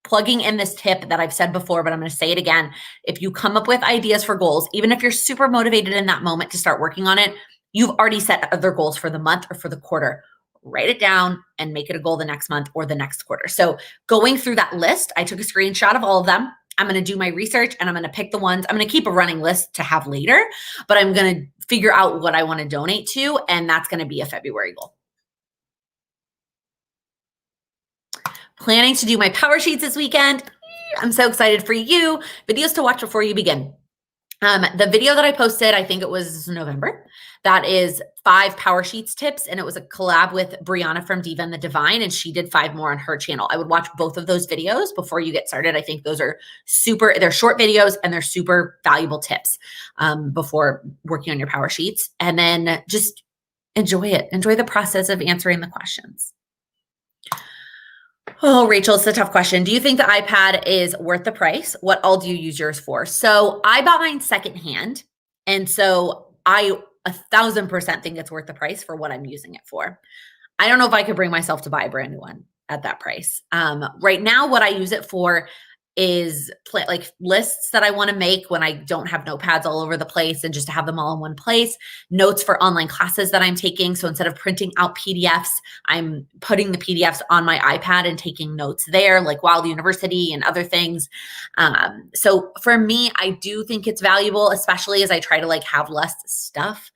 plugging in this tip that I've said before, but I'm going to say it again. If you come up with ideas for goals, even if you're super motivated in that moment to start working on it, you've already set other goals for the month or for the quarter. Write it down and make it a goal the next month or the next quarter. So going through that list, I took a screenshot of all of them. I'm going to do my research and I'm going to pick the ones. I'm going to keep a running list to have later, but I'm going to figure out what I want to donate to. And that's going to be a February goal. Planning to do my PowerSheets this weekend. I'm so excited for you. Videos to watch before you begin. The video that I posted, I think it was November, that is 5 PowerSheets tips, and it was a collab with Brianna from Diva and the Divine, and she did 5 more on her channel. I would watch both of those videos before you get started. I think those are they're short videos and they're super valuable tips before working on your PowerSheets. And then just enjoy it. Enjoy the process of answering the questions. Oh, Rachel, it's a tough question. Do you think the iPad is worth the price? What all do you use yours for? So I bought mine secondhand. And so I 1,000% think it's worth the price for what I'm using it for. I don't know if I could bring myself to buy a brand new one at that price. Right now, what I use it for is like lists that I want to make when I don't have notepads all over the place and just to have them all in one place, notes for online classes that I'm taking. So instead of printing out PDFs, I'm putting the PDFs on my iPad and taking notes there, like Wild University and other things. So for me, I do think it's valuable, especially as I try to like have less stuff.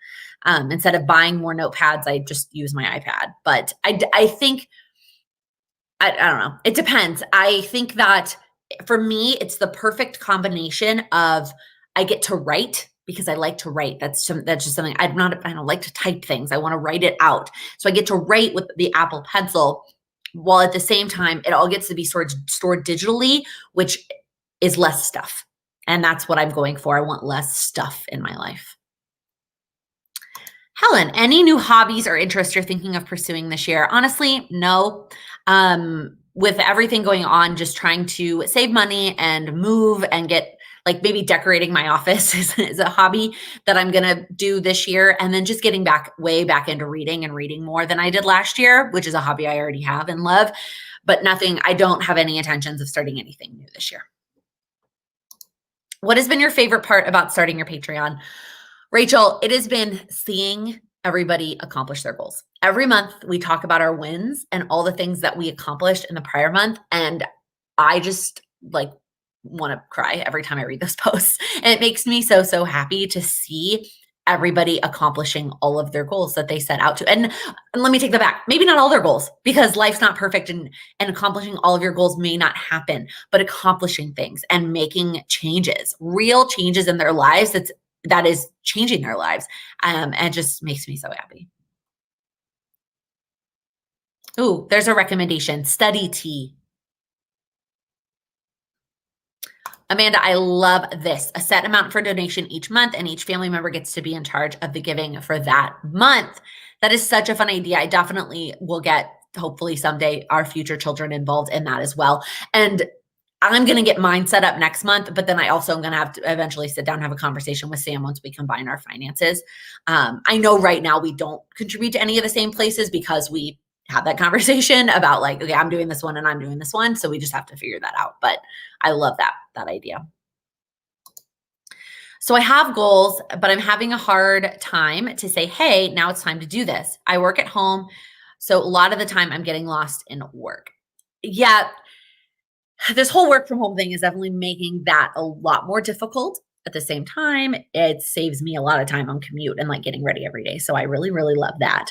Instead of buying more notepads, I just use my iPad. But I think, I don't know. It depends. I think that for me, it's the perfect combination of I get to write because I like to write. That's just something I don't like to type things. I want to write it out. So I get to write with the Apple Pencil while at the same time it all gets to be stored digitally, which is less stuff. And that's what I'm going for. I want less stuff in my life. Helen, any new hobbies or interests you're thinking of pursuing this year? Honestly, no. With everything going on, just trying to save money and move and get like maybe decorating my office is a hobby that I'm going to do this year. And then just getting way back into reading and reading more than I did last year, which is a hobby I already have and love, but I don't have any intentions of starting anything new this year. What has been your favorite part about starting your Patreon? Rachel, it has been seeing everybody accomplish their goals. Every month we talk about our wins and all the things that we accomplished in the prior month. And I just like want to cry every time I read those posts. And it makes me so, so happy to see everybody accomplishing all of their goals that they set out to. And let me take that back. Maybe not all their goals because life's not perfect and accomplishing all of your goals may not happen, but accomplishing things and making changes, real changes in their lives that is changing their lives. And it just makes me so happy. Ooh, there's a recommendation, study tea. Amanda, I love this. A set amount for donation each month, and each family member gets to be in charge of the giving for that month. That is such a fun idea. I definitely will get, hopefully someday, our future children involved in that as well. And I'm going to get mine set up next month, but then I also am going to have to eventually sit down and have a conversation with Sam once we combine our finances. I know right now we don't contribute to any of the same places because we have that conversation about like, okay, I'm doing this one and I'm doing this one. So we just have to figure that out. But I love that idea. So I have goals, but I'm having a hard time to say, hey, now it's time to do this. I work at home. So a lot of the time I'm getting lost in work. Yeah. This whole work from home thing is definitely making that a lot more difficult. At the same time, it saves me a lot of time on commute and like getting ready every day. So I really, really love that.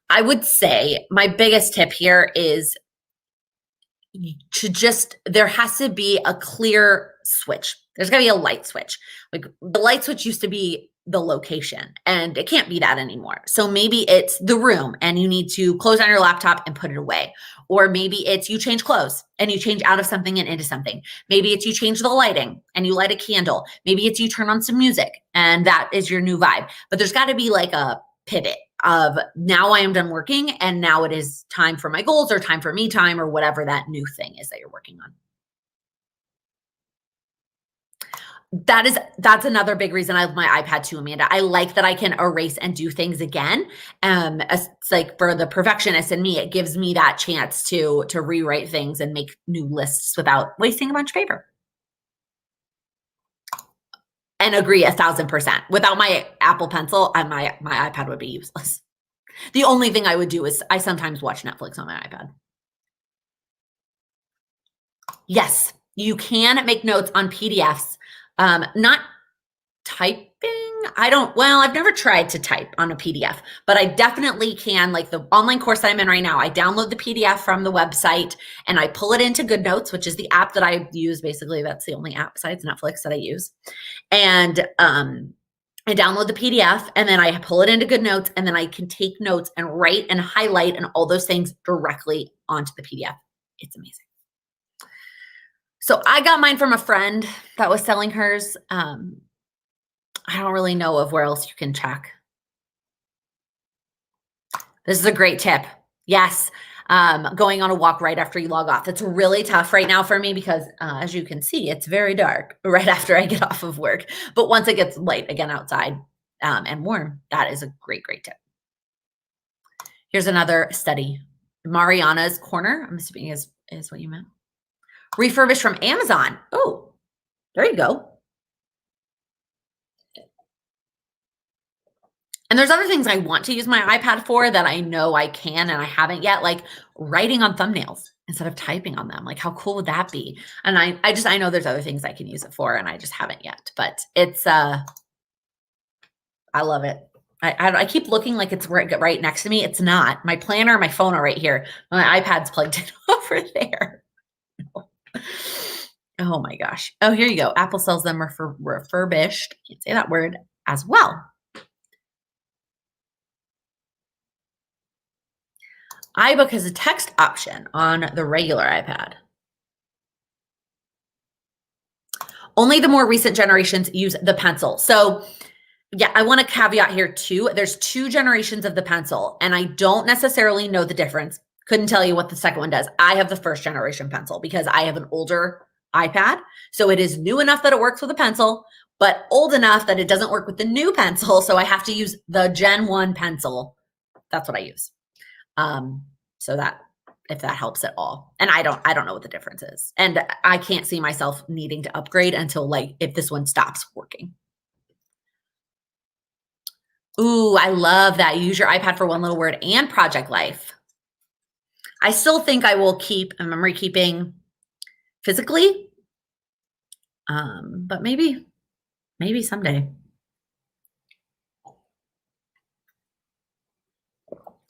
I would say my biggest tip here is to just, there has to be a clear switch. There's got to be a light switch. Like the light switch used to be the location, and it can't be that anymore. So maybe it's the room and you need to close down your laptop and put it away. Or maybe it's you change clothes and you change out of something and into something. Maybe it's you change the lighting and you light a candle. Maybe it's you turn on some music and that is your new vibe. But there's got to be like a pivot of now I am done working and now it is time for my goals or time for me time or whatever that new thing is that you're working on. That's another big reason I love my iPad too, Amanda. I like that I can erase and do things again. It's like for the perfectionist in me, it gives me that chance to rewrite things and make new lists without wasting a bunch of paper. And agree 1,000%. Without my Apple Pencil, my iPad would be useless. The only thing I would do is I sometimes watch Netflix on my iPad. Yes, you can make notes on PDFs. Not typing. I've never tried to type on a PDF, but I definitely can. Like the online course that I'm in right now, I download the PDF from the website and I pull it into GoodNotes, which is the app that I use. Basically, that's the only app besides Netflix that I use. And I download the PDF and then I pull it into GoodNotes and then I can take notes and write and highlight and all those things directly onto the PDF. It's amazing. So I got mine from a friend that was selling hers. I don't really know of where else you can check. This is a great tip. Yes. Going on a walk right after you log off. It's really tough right now for me because as you can see, it's very dark right after I get off of work. But once it gets light again outside and warm, that is a great, great tip. Here's another study. Mariana's Corner, I'm assuming is what you meant. Refurbished from Amazon. Oh, there you go. And there's other things I want to use my iPad for that I know I can and I haven't yet, like writing on thumbnails instead of typing on them. Like how cool would that be? And I know there's other things I can use it for and I just haven't yet, but it's I love it. I keep looking like it's right next to me. It's not. My planner and my phone are right here. My iPad's plugged in over there. Oh my gosh. Oh, here you go. Apple sells them refurbished. Can't say that word as well. iBook has a text option on the regular iPad. Only the more recent generations use the pencil. So yeah, I want to caveat here too. There's 2 generations of the pencil and I don't necessarily know the difference. Couldn't tell you what the second one does. I have the first generation pencil because I have an older iPad. So it is new enough that it works with a pencil, but old enough that it doesn't work with the new pencil. So I have to use the Gen 1 pencil. That's what I use. So that if that helps at all. And I don't know what the difference is. And I can't see myself needing to upgrade until like if this one stops working. Ooh, I love that. Use your iPad for one little word and Project Life. I still think I will keep memory keeping physically. But maybe someday.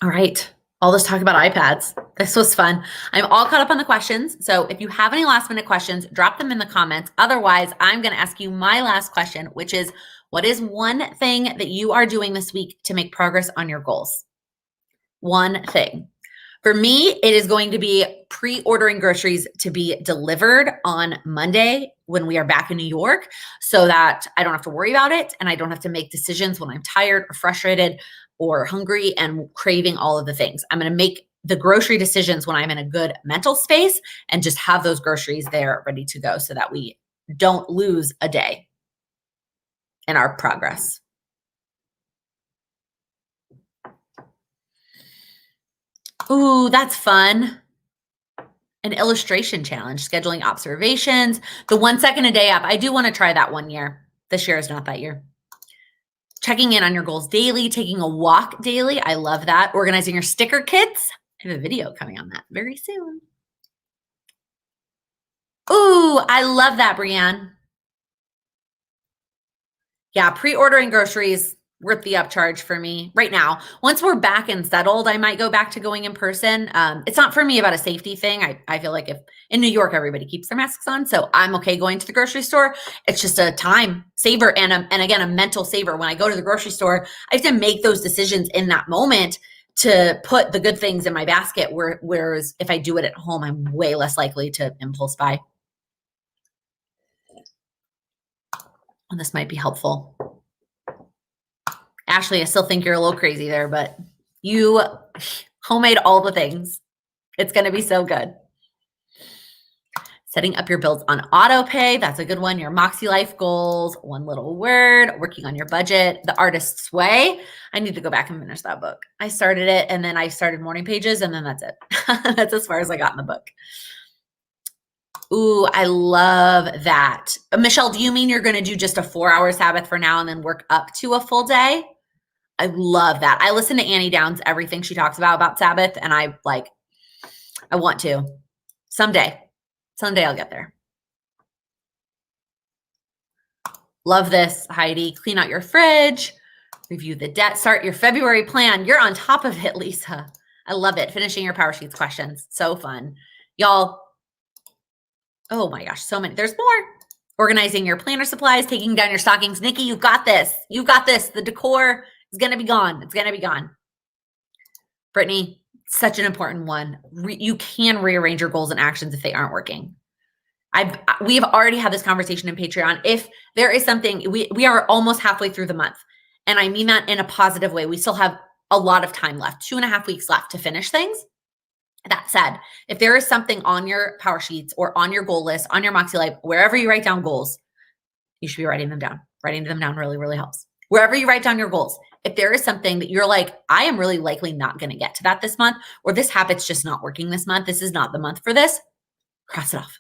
All right. All this talk about iPads. This was fun. I'm all caught up on the questions. So if you have any last minute questions, drop them in the comments. Otherwise, I'm going to ask you my last question, which is, what is one thing that you are doing this week to make progress on your goals? One thing. For me, it is going to be pre-ordering groceries to be delivered on Monday when we are back in New York so that I don't have to worry about it and I don't have to make decisions when I'm tired or frustrated or hungry and craving all of the things. I'm going to make the grocery decisions when I'm in a good mental space and just have those groceries there ready to go so that we don't lose a day in our progress. Ooh, that's fun. An illustration challenge, scheduling observations, the 1 second a day app. I do want to try that one year. This year is not that year. Checking in on your goals daily, taking a walk daily. I love that. Organizing your sticker kits. I have a video coming on that very soon. Ooh, I love that, Brianne. Yeah, pre-ordering groceries worth the upcharge for me right now. Once we're back and settled, I might go back to going in person. It's not for me about a safety thing. I feel like if in New York everybody keeps their masks on, so I'm okay going to the grocery store. It's just a time saver and again a mental saver. When I go to the grocery store, I have to make those decisions in that moment to put the good things in my basket. Whereas if I do it at home, I'm way less likely to impulse buy. And this might be helpful. Ashley, I still think you're a little crazy there, but you homemade all the things. It's going to be so good. Setting up your bills on auto pay. That's a good one. Your Moxie Life goals, one little word, working on your budget, The Artist's Way. I need to go back and finish that book. I started it and then I started morning pages and then that's it. That's as far as I got in the book. Ooh, I love that. Michelle, do you mean you're going to do just a 4-hour Sabbath for now and then work up to a full day? I love that. I listen to Annie Downs, everything she talks about Sabbath, and I want to. Someday I'll get there. Love this, Heidi. Clean out your fridge, review the debt, start your February plan. You're on top of it, Lisa. I love it. Finishing your PowerSheets questions. So fun. Y'all, oh my gosh, so many. There's more. Organizing your planner supplies, taking down your stockings. Nikki, you got this. You got this. The decor is going to be gone. It's going to be gone. Brittany, such an important one. You can rearrange your goals and actions if they aren't working. We have already had this conversation in Patreon. If there is something, we are almost halfway through the month. And I mean that in a positive way. We still have a lot of time left, 2.5 weeks left to finish things. That said, if there is something on your PowerSheets or on your goal list, on your Moxie Life, wherever you write down goals, you should be writing them down. Writing them down really, really helps. Wherever you write down your goals, if there is something that you're like, I am really likely not going to get to that this month, or this habit's just not working this month, this is not the month for this, cross it off.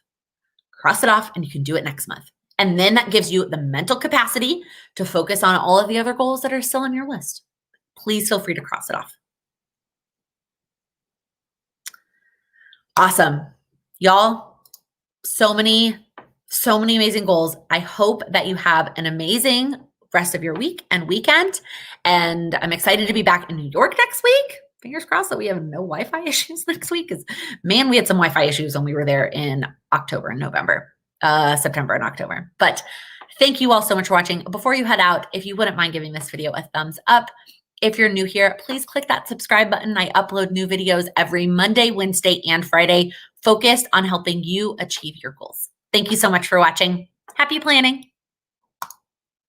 Cross it off and you can do it next month. And then that gives you the mental capacity to focus on all of the other goals that are still on your list. Please feel free to cross it off. Awesome. Y'all, so many amazing goals. I hope that you have an amazing rest of your week and weekend. And I'm excited to be back in New York next week. Fingers crossed that we have no Wi-Fi issues next week. Because man, we had some Wi-Fi issues when we were there in October and November, September and October. But thank you all so much for watching. Before you head out, if you wouldn't mind giving this video a thumbs up. If you're new here, please click that subscribe button. I upload new videos every Monday, Wednesday, and Friday, focused on helping you achieve your goals. Thank you so much for watching. Happy planning.